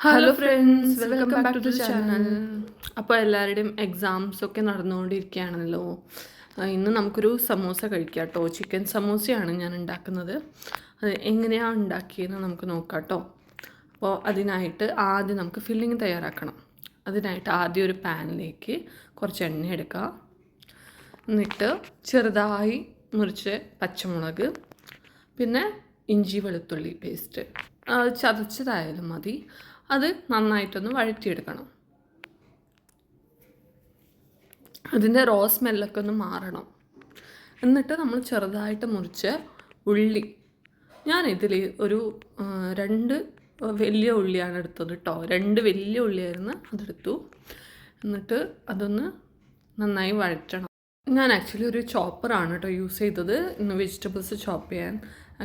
Hello friends, welcome back to the channel. അപ്പോൾ എല്ലാവരുടെയും എക്സാംസൊക്കെ നടന്നുകൊണ്ടിരിക്കുകയാണല്ലോ. ഇന്ന് നമുക്കൊരു സമോസ കഴിക്കാം കേട്ടോ. ചിക്കൻ സമോസയാണ് ഞാൻ ഉണ്ടാക്കുന്നത്. അത് എങ്ങനെയാണ് ഉണ്ടാക്കിയതെന്ന് നമുക്ക് നോക്കാം കേട്ടോ. അപ്പോൾ അതിനായിട്ട് ആദ്യം നമുക്ക് ഫില്ലിങ് തയ്യാറാക്കണം. അതിനായിട്ട് ആദ്യം ഒരു പാനിലേക്ക് കുറച്ച് എണ്ണ എടുക്കുക. എന്നിട്ട് ചെറുതായി മുറിച്ച് പച്ചമുളക്, പിന്നെ ഇഞ്ചി വെളുത്തുള്ളി പേസ്റ്റ് ചതച്ചതായാലും മതി. അത് നന്നായിട്ടൊന്ന് വഴറ്റിയെടുക്കണം. അതിൻ്റെ റോ സ്മെല്ലൊക്കെ ഒന്ന് മാറണം. എന്നിട്ട് നമ്മൾ ചെറുതായിട്ട് മുറിച്ച് ഉള്ളി, ഞാനിതിൽ ഒരു 2 വലിയ ഉള്ളിയാണ് എടുത്തത് കേട്ടോ. 2 വലിയ ഉള്ളിയായിരുന്നു അതെടുത്തു. എന്നിട്ട് അതൊന്ന് നന്നായി വഴറ്റണം. ഞാൻ ആക്ച്വലി ഒരു ചോപ്പറാണ് കേട്ടോ യൂസ് ചെയ്തത് ഇന്ന് വെജിറ്റബിൾസ് ചോപ്പ് ചെയ്യാൻ.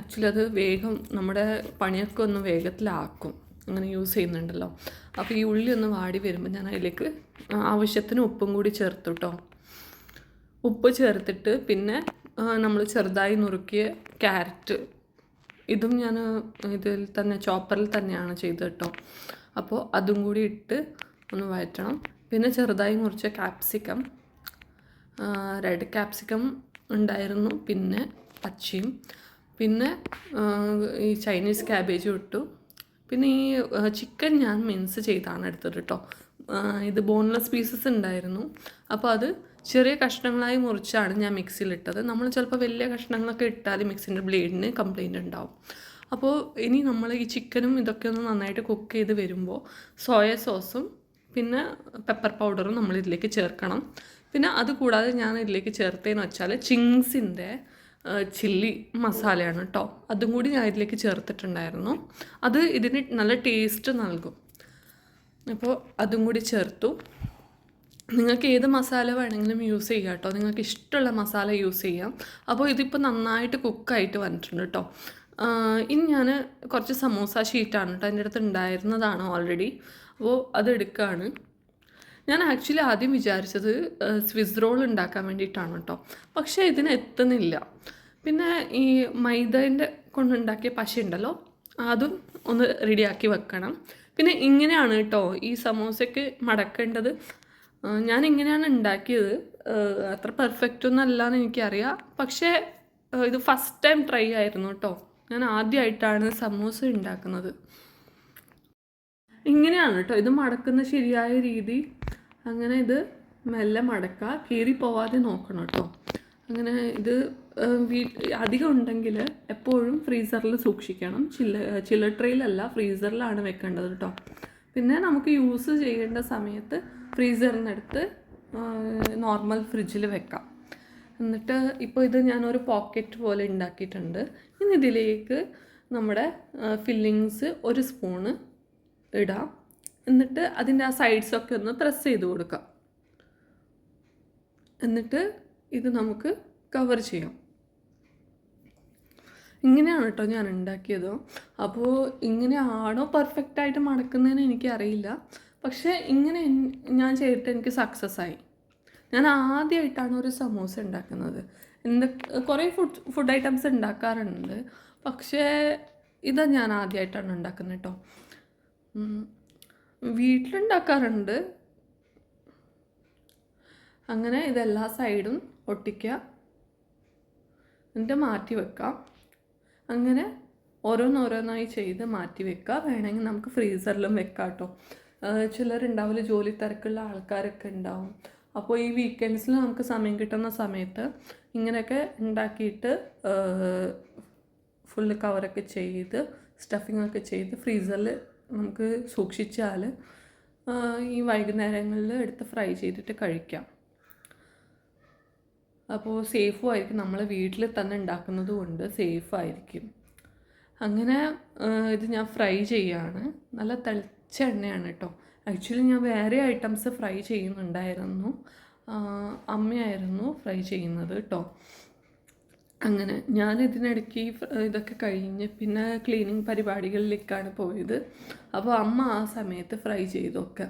ആക്ച്വലി അത് വേഗം നമ്മുടെ പണിയൊക്കെ ഒന്ന് വേഗത്തിലാക്കും, അങ്ങനെ യൂസ് ചെയ്യുന്നുണ്ടല്ലോ. അപ്പോൾ ഈ ഉള്ളി ഒന്ന് വാടി വരുമ്പോൾ ഞാൻ അതിലേക്ക് ആവശ്യത്തിന് ഉപ്പും കൂടി ചേർത്തു കേട്ടോ. ഉപ്പ് ചേർത്തിട്ട് പിന്നെ നമ്മൾ ചെറുതായി നുറുക്കിയ ക്യാരറ്റ്, ഇതും ഞാൻ ഇതിൽ തന്നെ ചോപ്പറിൽ തന്നെയാണ് ചെയ്തത് കേട്ടോ. അപ്പോൾ അതും കൂടി ഇട്ട് ഒന്ന് വഴറ്റണം. പിന്നെ ചെറുതായി മുറിച്ച ക്യാപ്സിക്കം, റെഡ് ക്യാപ്സിക്കം ഉണ്ടായിരുന്നു, പിന്നെ പച്ചയും, പിന്നെ ഈ ചൈനീസ് ക്യാബേജും ഇട്ടു. പിന്നെ ഈ ചിക്കൻ ഞാൻ മിൻസ് ചെയ്താണ് എടുത്തത് കേട്ടോ. ഇത് ബോൺലെസ് പീസസ് ഉണ്ടായിരുന്നു. അപ്പോൾ അത് ചെറിയ കഷ്ണങ്ങളായി മുറിച്ചാണ് ഞാൻ മിക്സിയിലിട്ടത്. നമ്മൾ ചിലപ്പോൾ വലിയ കഷ്ണങ്ങളൊക്കെ ഇട്ടാൽ മിക്സിൻ്റെ ബ്ലേഡിന് കംപ്ലൈൻറ്റ് ഉണ്ടാവും. അപ്പോൾ ഇനി നമ്മൾ ഈ ചിക്കനും ഇതൊക്കെ ഒന്ന് നന്നായിട്ട് കുക്ക് ചെയ്ത് വരുമ്പോൾ സോയ സോസും പിന്നെ പെപ്പർ പൗഡറും നമ്മൾ ഇതിലേക്ക് ചേർക്കണം. പിന്നെ അതുകൂടാതെ ഞാൻ ഇതിലേക്ക് ചേർത്തതെന്ന് വെച്ചാൽ ചിങ്സിൻ്റെ ചില്ലി മസാലയാണ് കേട്ടോ. അതും കൂടി ഞാൻ ഇതിലേക്ക് ചേർത്തിട്ടുണ്ടായിരുന്നു. അത് ഇതിന് നല്ല ടേസ്റ്റ് നൽകും. അപ്പോൾ അതും കൂടി ചേർത്തു. നിങ്ങൾക്ക് ഏത് മസാല വേണമെങ്കിലും യൂസ് ചെയ്യാം കേട്ടോ. നിങ്ങൾക്ക് ഇഷ്ടമുള്ള മസാല യൂസ് ചെയ്യാം. അപ്പോൾ ഇതിപ്പോൾ നന്നായിട്ട് കുക്കായിട്ട് വന്നിട്ടുണ്ട് കേട്ടോ. ഇനി ഞാൻ കുറച്ച് സമോസ ഷീറ്റാണ് കേട്ടോ, എൻ്റെ അടുത്ത് ഉണ്ടായിരുന്നതാണ് ഓൾറെഡി. അപ്പോൾ അതെടുക്കുകയാണ്. ഞാൻ ആക്ച്വലി ആദ്യം വിചാരിച്ചത് സ്വിസ് റോൾ ഉണ്ടാക്കാൻ വേണ്ടിയിട്ടാണ് കേട്ടോ. പക്ഷേ ഇതിന് എത്തുന്നില്ല. പിന്നെ ഈ മൈദേൻ്റെ കൊണ്ടുണ്ടാക്കിയ പശ ഉണ്ടല്ലോ, അതും ഒന്ന് റെഡിയാക്കി വെക്കണം. പിന്നെ ഇങ്ങനെയാണ് കേട്ടോ ഈ സമോസയ്ക്ക് മടക്കേണ്ടത്. ഞാൻ ഇങ്ങനെയാണ് ഉണ്ടാക്കിയത്. അത്ര പെർഫെക്റ്റ് ഒന്നും അല്ലാന്ന് എനിക്കറിയാം. പക്ഷേ ഇത് ഫസ്റ്റ് ടൈം ട്രൈ ആയിരുന്നു കേട്ടോ. ഞാൻ ആദ്യമായിട്ടാണ് സമോസ ഉണ്ടാക്കുന്നത്. ഇങ്ങനെയാണ് കേട്ടോ ഇത് മടക്കുന്ന ശരിയായ രീതി. അങ്ങനെ ഇത് മെല്ലെ മടക്കുക, കീറി പോവാതെ നോക്കണം കേട്ടോ. അങ്ങനെ ഇത് അധികം ഉണ്ടെങ്കിൽ എപ്പോഴും ഫ്രീസറിൽ സൂക്ഷിക്കണം. ചില്ലർ ട്രെയിലല്ല, ഫ്രീസറിലാണ് വെക്കേണ്ടത് കേട്ടോ. പിന്നെ നമുക്ക് യൂസ് ചെയ്യേണ്ട സമയത്ത് ഫ്രീസറിൽ നിന്നെടുത്ത് നോർമൽ ഫ്രിഡ്ജിൽ വെക്കാം. എന്നിട്ട് ഇപ്പോൾ ഇത് ഞാനൊരു പോക്കറ്റ് പോലെ ഉണ്ടാക്കിയിട്ടുണ്ട്. ഇനി ഇതിലേക്ക് നമ്മുടെ ഫില്ലിങ്സ് 1 സ്പൂണ് ഇടാം. എന്നിട്ട് അതിൻ്റെ ആ സൈഡ്സൊക്കെ ഒന്ന് പ്രസ് ചെയ്ത് കൊടുക്കാം. എന്നിട്ട് ഇത് നമുക്ക് കവർ ചെയ്യാം. ഇങ്ങനെയാണ് കേട്ടോ ഞാൻ ഉണ്ടാക്കിയത്. അപ്പോൾ ഇങ്ങനെയാണോ പെർഫെക്റ്റായിട്ട് മടക്കുന്നതെന്ന് എനിക്കറിയില്ല. പക്ഷേ ഇങ്ങനെ ഞാൻ ചെയ്തിട്ട് എനിക്ക് സക്സസ് ആയി. ഞാൻ ആദ്യമായിട്ടാണ് ഒരു സമൂസ ഉണ്ടാക്കുന്നത്. കുറേ ഫുഡ് ഐറ്റംസ് ഉണ്ടാക്കാറുണ്ട്, പക്ഷേ ഇത് ഞാൻ ആദ്യമായിട്ടാണ് ഉണ്ടാക്കുന്നത് കേട്ടോ. വീട്ടിലുണ്ടാക്കാറുണ്ട്. അങ്ങനെ ഇതെല്ലാ സൈഡും ഒട്ടിക്കുക, എന്നിട്ട് മാറ്റി വെക്കാം. അങ്ങനെ ഓരോന്നോരോന്നായി ചെയ്ത് മാറ്റി വെക്കുക. വേണമെങ്കിൽ നമുക്ക് ഫ്രീസറിലും വെക്കാം കേട്ടോ. ചിലരുണ്ടാവില്ല, ജോലി തിരക്കുള്ള ആൾക്കാരൊക്കെ ഉണ്ടാവും. അപ്പോൾ ഈ വീക്കെൻഡ്സിൽ നമുക്ക് സമയം കിട്ടുന്ന സമയത്ത് ഇങ്ങനെയൊക്കെ ഉണ്ടാക്കിയിട്ട് ഫുള്ള് കവറൊക്കെ ചെയ്ത് സ്റ്റഫിങ്ങൊക്കെ ചെയ്ത് ഫ്രീസറിൽ നമുക്ക് സൂക്ഷിച്ചാൽ ഈ വൈകുന്നേരങ്ങളിൽ എടുത്ത് ഫ്രൈ ചെയ്തിട്ട് കഴിക്കാം. അപ്പോൾ സേഫും ആയിരിക്കും. നമ്മൾ വീട്ടിൽ തന്നെ ഉണ്ടാക്കുന്നത് കൊണ്ട് സേഫായിരിക്കും. അങ്ങനെ ഇത് ഞാൻ ഫ്രൈ ചെയ്യാണ്. നല്ല തിളച്ച എണ്ണയാണ് കേട്ടോ. ആക്ച്വലി ഞാൻ വേറെ ഐറ്റംസ് ഫ്രൈ ചെയ്യുന്നുണ്ടായിരുന്നു. അമ്മയായിരുന്നു ഫ്രൈ ചെയ്യുന്നത് കേട്ടോ. അങ്ങനെ ഞാൻ ഇതിനിടയ്ക്ക് ഇതൊക്കെ കഴിഞ്ഞ് പിന്നെ ക്ലീനിങ് പരിപാടികളിലേക്കാണ് പോയത്. അപ്പോൾ അമ്മ ആ സമയത്ത് ഫ്രൈ ചെയ്തൊക്കെ.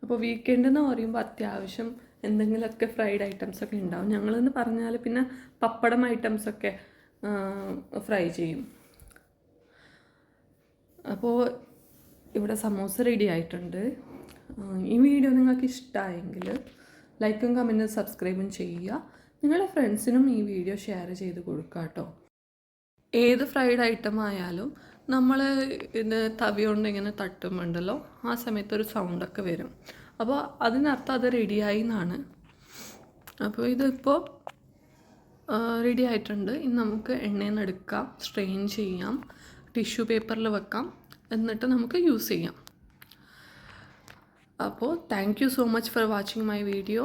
അപ്പോൾ വീക്കെൻഡ് എന്ന് പറയുമ്പോൾ അത്യാവശ്യം എന്തെങ്കിലുമൊക്കെ ഫ്രൈഡ് ഐറ്റംസൊക്കെ ഉണ്ടാവും. ഞങ്ങളെന്ന് പറഞ്ഞാൽ പിന്നെ പപ്പടം ഐറ്റംസൊക്കെ ഫ്രൈ ചെയ്യും. അപ്പോൾ ഇവിടെ സമോസ റെഡി ആയിട്ടുണ്ട്. ഈ വീഡിയോ നിങ്ങൾക്ക് ഇഷ്ടമായെങ്കിൽ ലൈക്കും കമൻറ്റും സബ്സ്ക്രൈബും ചെയ്യുക. നിങ്ങളുടെ ഫ്രണ്ട്സിനും ഈ വീഡിയോ ഷെയർ ചെയ്ത് കൊടുക്കുക കേട്ടോ. ഏത് ഫ്രൈഡ് ഐറ്റം ആയാലും നമ്മൾ ഇത് തവി കൊണ്ട് ഇങ്ങനെ തട്ടുമ്പോണ്ടല്ലോ, ആ സമയത്ത് ഒരു സൗണ്ടൊക്കെ വരും. അപ്പോൾ അതിനർത്ഥം അത് റെഡിയായി എന്നാണ്. അപ്പോൾ ഇതിപ്പോൾ റെഡി ആയിട്ടുണ്ട്. ഇനി നമുക്ക് എണ്ണയിൽ നിന്ന് എടുക്കാം, സ്ട്രെയിൻ ചെയ്യാം, ടിഷ്യൂ പേപ്പറിൽ വെക്കാം, എന്നിട്ട് നമുക്ക് യൂസ് ചെയ്യാം. അപ്പോൾ thank you so much for watching my video.